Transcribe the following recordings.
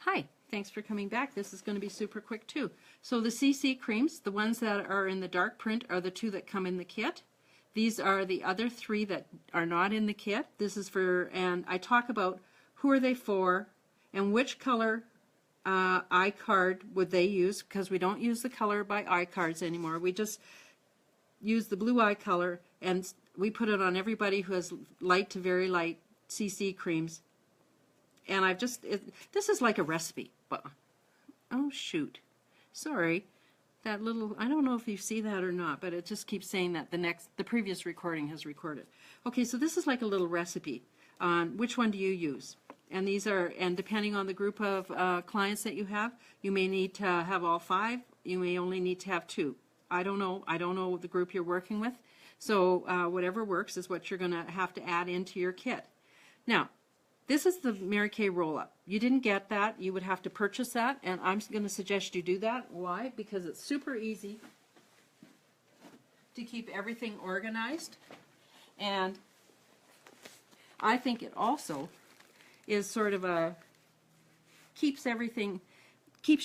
Hi, thanks for coming back. This is going to be super quick too. So the CC creams, the ones that are in the dark print are the two that come in the kit. These are the other three that are not in the kit. This is for, and I talk about who are they for and which color iCard would they use, because we don't use the color by iCards anymore. We just use the blue eye color, and we put it on everybody who has light to very light CC creams. And I've just, this is like a recipe, but, oh shoot, sorry, that little, I don't know if you see that or not, but it just keeps saying that the previous recording has recorded. Okay, so this is like a little recipe on which one do you use. And these are, and depending on the group of clients that you have, you may need to have all 5, you may only need to have 2. I don't know the group you're working with, so whatever works is what you're going to have to add into your kit. Now, this is the Mary Kay roll-up. You didn't get that. You would have to purchase that, and I'm going to suggest you do that. Why? Because it's super easy to keep everything organized, and I think it also is sort of a keeps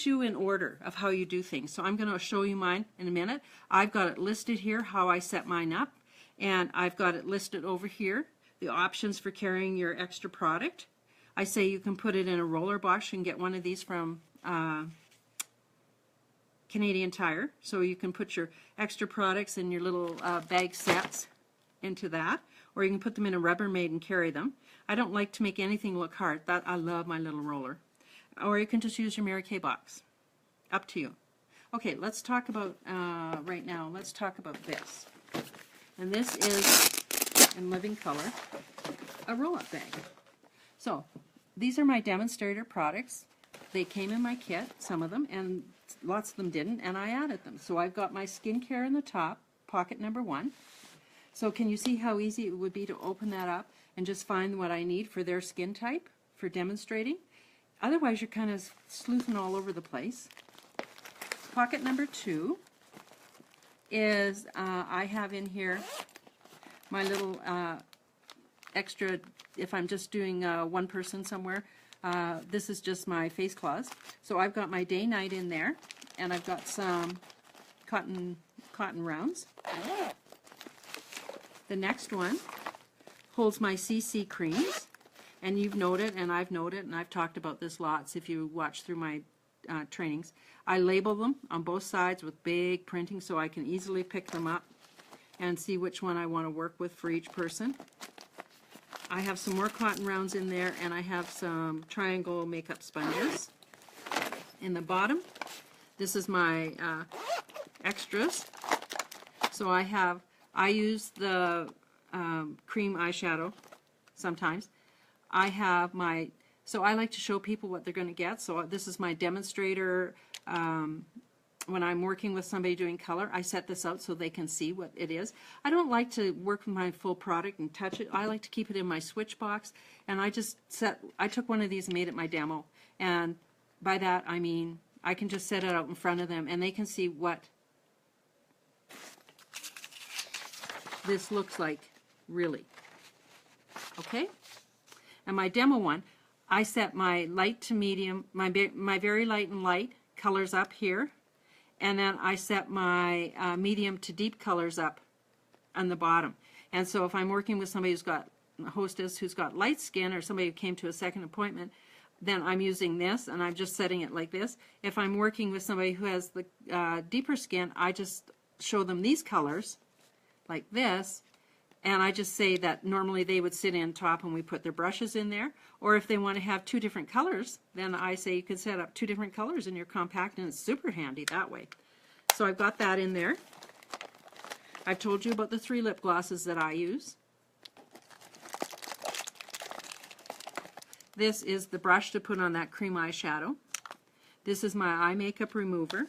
you in order of how you do things. So I'm going to show you mine in a minute. I've got it listed here how I set mine up, and I've got it listed over here, the options for carrying your extra product. I say you can put it in a roller box. You can get one of these from Canadian Tire, so you can put your extra products in your little bag sets into that, or you can put them in a Rubbermaid and carry them. I don't like to make anything look hard. That I love my little roller. Or you can just use your Mary Kay box. Up to you. Okay, let's talk about right now. Let's talk about this. And this is in living color, a roll-up bag. So these are my demonstrator products. They came in my kit, some of them, and lots of them didn't, and I added them. So I've got my skincare in the top, pocket number 1. So can you see how easy it would be to open that up and just find what I need for their skin type for demonstrating? Otherwise, you're kind of sleuthing all over the place. Pocket number 2 is I have in here my little extra, if I'm just doing one person somewhere, this is just my face cloths. So I've got my day-night in there, and I've got some cotton rounds. The next one holds my CC creams, and you've noted, and I've noted, and I've talked about this lots if you watch through my trainings. I label them on both sides with big printing so I can easily pick them up and see which one I want to work with for each person. I have some more cotton rounds in there, and I have some triangle makeup sponges. In the bottom, this is my extras. So I use the cream eyeshadow sometimes. I have my, so I like to show people what they're going to get. So this is my demonstrator. When I'm working with somebody doing color, I set this out so they can see what it is. I don't like to work with my full product and touch it. I like to keep it in my switch box, and I took one of these and made it my demo. And by that I mean I can just set it out in front of them and they can see what this looks like really. Okay? And my demo one, I set my light to medium, my very light and light colors up here, and then I set my medium to deep colors up on the bottom. And so if I'm working with somebody who's got a hostess who's got light skin, or somebody who came to a second appointment, then I'm using this and I'm just setting it like this. If I'm working with somebody who has the deeper skin, I just show them these colors like this, and I just say that normally they would sit in top and we put their brushes in there. Or if they want to have 2 different colors, then I say you can set up 2 different colors in your compact, and it's super handy that way. So I've got that in there. I've told you about the 3 lip glosses that I use. This is the brush to put on that cream eyeshadow. This is my eye makeup remover.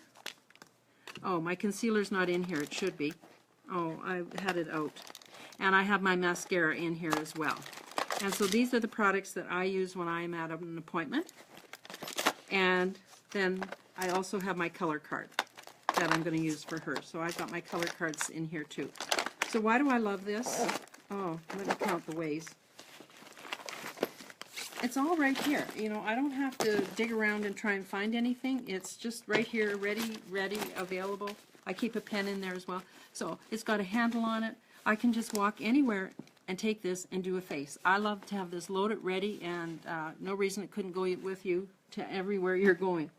Oh, my concealer's not in here. It should be. Oh, I had it out. And I have my mascara in here as well. And so these are the products that I use when I am at an appointment. And then I also have my color card that I'm going to use for her. So I've got my color cards in here too. So why do I love this? Oh, let me count the ways. it's all right here. You know, I don't have to dig around and try and find anything. It's just right here, ready, available. I keep a pen in there as well. So it's got a handle on it. I can just walk anywhere and take this and do a face. I love to have this loaded ready, and no reason it couldn't go with you to everywhere you're going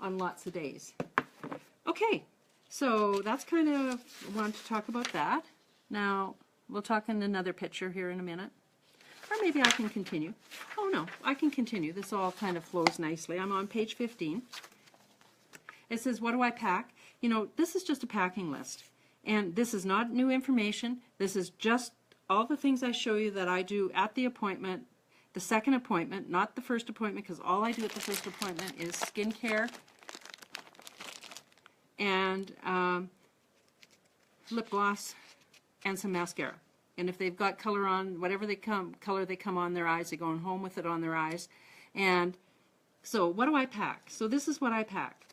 on lots of days. Okay, so that's kind of, I wanted to talk about that. Now, we'll talk in another picture here in a minute. Or maybe I can continue. Oh no, I can continue. This all kind of flows nicely. I'm on page 15. It says, what do I pack? You know, this is just a packing list. And this is not new information. This is just all the things I show you that I do at the appointment, the second appointment, not the first appointment, because all I do at the first appointment is skincare and lip gloss and some mascara. And if they've got color on, whatever color they come on their eyes, they're going home with it on their eyes. And so what do I pack? So this is what I pack.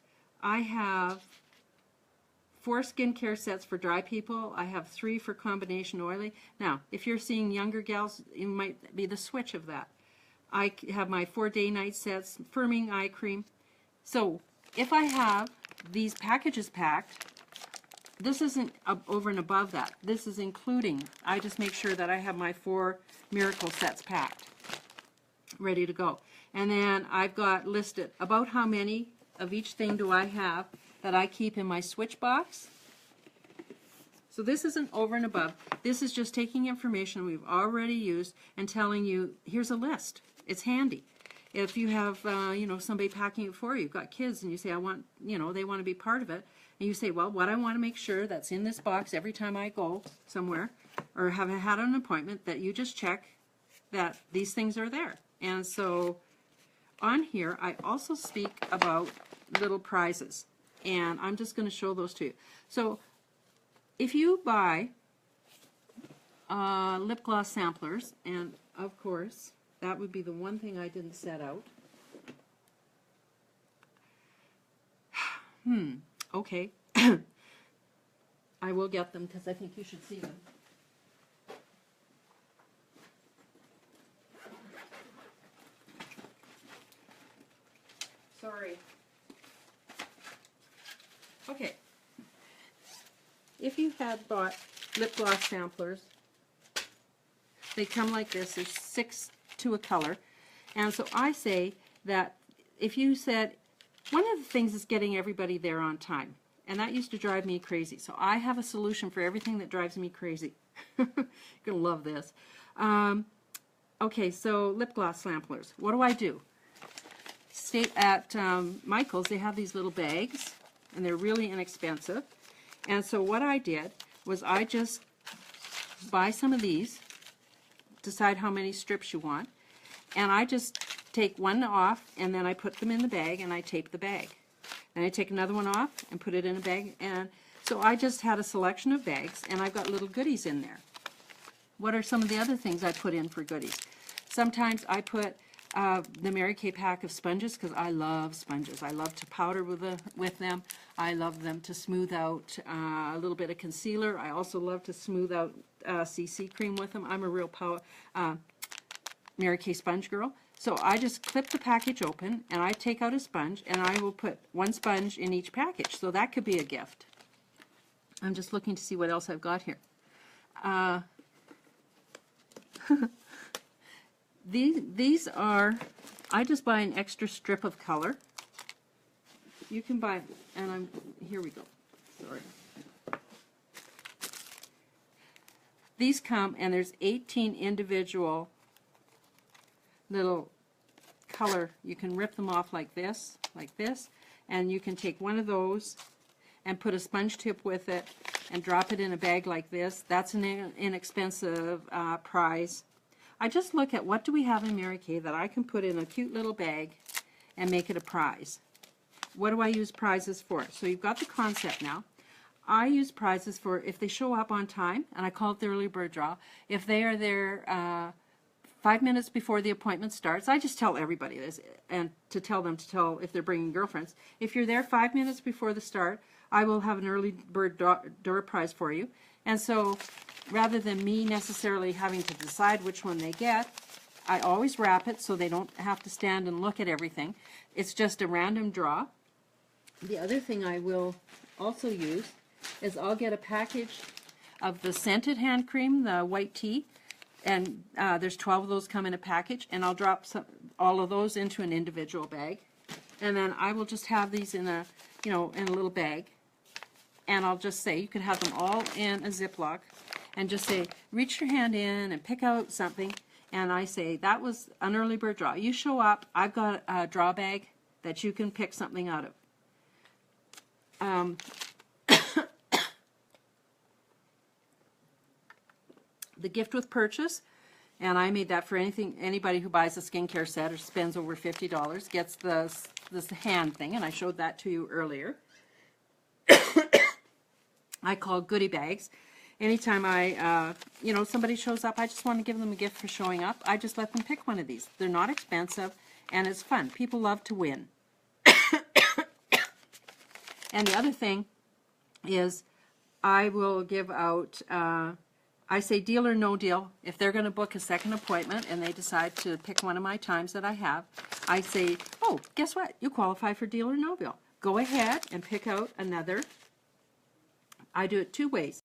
I have 4 skincare sets for dry people. I have 3 for combination oily. Now, if you're seeing younger gals, it might be the switch of that. I have my 4 day-night sets, firming eye cream. So if I have these packages packed, this isn't over and above that. This is including, I just make sure that I have my 4 miracle sets packed, ready to go. And then I've got listed about how many of each thing do I have that I keep in my switch box. So this isn't over and above. This is just taking information we've already used and telling you, here's a list. It's handy. If you have, you know, somebody packing it for you, you've got kids and you say, I want, you know, they want to be part of it. And you say, well, what I want to make sure that's in this box every time I go somewhere or have had an appointment, that you just check that these things are there. And so on here, I also speak about little prizes. And I'm just going to show those to you. So if you buy lip gloss samplers, and of course, that would be the one thing I didn't set out. Okay. I will get them because I think you should see them. Sorry. Okay. If you had bought lip gloss samplers, they come like this. There's 6 to a color. And so I say that if you said, one of the things is getting everybody there on time. And that used to drive me crazy. So I have a solution for everything that drives me crazy. You're going to love this. Okay, so lip gloss samplers. What do? Stay at Michael's, they have these little bags, and they're really inexpensive. And so what I did was I just buy some of these, decide how many strips you want, and I just take one off, and then I put them in the bag, and I tape the bag. Then I take another one off and put it in a bag, and so I just had a selection of bags, and I've got little goodies in there. What are some of the other things I put in for goodies? Sometimes I put the Mary Kay pack of sponges, because I love sponges. I love to powder with them. I love them to smooth out a little bit of concealer. I also love to smooth out CC cream with them. I'm a real Mary Kay sponge girl. So I just clip the package open, and I take out a sponge, and I will put 1 sponge in each package. So that could be a gift. I'm just looking to see what else I've got here. These are, I just buy an extra strip of color. You can buy, and here we go. Sorry. These come, and there's 18 individual little color. You can rip them off like this, and you can take one of those and put a sponge tip with it and drop it in a bag like this. That's an inexpensive prize. I just look at what do we have in Mary Kay that I can put in a cute little bag and make it a prize. What do I use prizes for? So you've got the concept now. I use prizes for if they show up on time, and I call it the early bird draw. If they are there 5 minutes before the appointment starts, I just tell everybody this, and to tell them to tell if they're bringing girlfriends. If you're there 5 minutes before the start, I will have an early bird door prize for you. And so rather than me necessarily having to decide which one they get, I always wrap it so they don't have to stand and look at everything. It's just a random draw. The other thing I will also use is I'll get a package of the scented hand cream, the white tea, and there's 12 of those come in a package, and I'll drop all of those into an individual bag, and then I will just have these in a, in a little bag, and I'll just say, you could have them all in a Ziploc, and just say, reach your hand in and pick out something, and I say, that was an early bird draw. You show up, I've got a draw bag that you can pick something out of. The gift with purchase, and I made that for anybody who buys a skincare set or spends over $50 gets this hand thing, and I showed that to you earlier. I call goodie bags. Anytime somebody shows up, I just want to give them a gift for showing up. I just let them pick one of these. They're not expensive, and it's fun. People love to win. And the other thing is I will give out, I say deal or no deal. If they're going to book a second appointment and they decide to pick one of my times that I have, I say, oh, guess what? You qualify for deal or no deal. Go ahead and pick out another. I do it two ways.